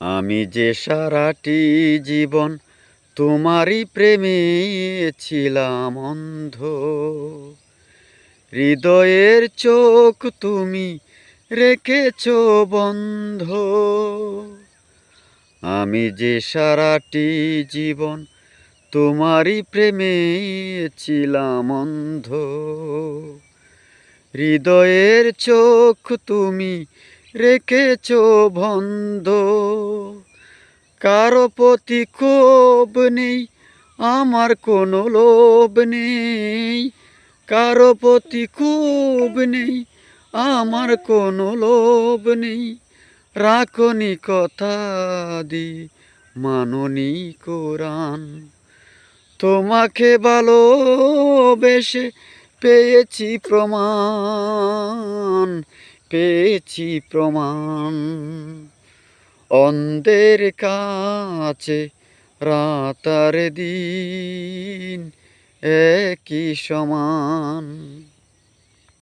আমি যে সারাটি জীবন তোমারই প্রেমে ছিলাম অন্ধ, হৃদয়ের চোখ তুমি রেখেছ বন্ধ। আমি যে সারাটি জীবন তোমারই প্রেমে ছিলাম অন্ধ, হৃদয়ের চোখ তুমি রেখেছ বন্ধ। কারো প্রতি ক্ষোভ নেই, আমার কোনো লোভ নেই। কারো প্রতি ক্ষোভ নেই, আমার কোনো লোভ নেই। রাখনি কথা দি মাননি কোরআন, তোমাকে ভালোবেসে পেয়েছি প্রমাণ, পেয়েছি প্রমাণ। অন্ধের কাছে রাত আর দিন একই সমান।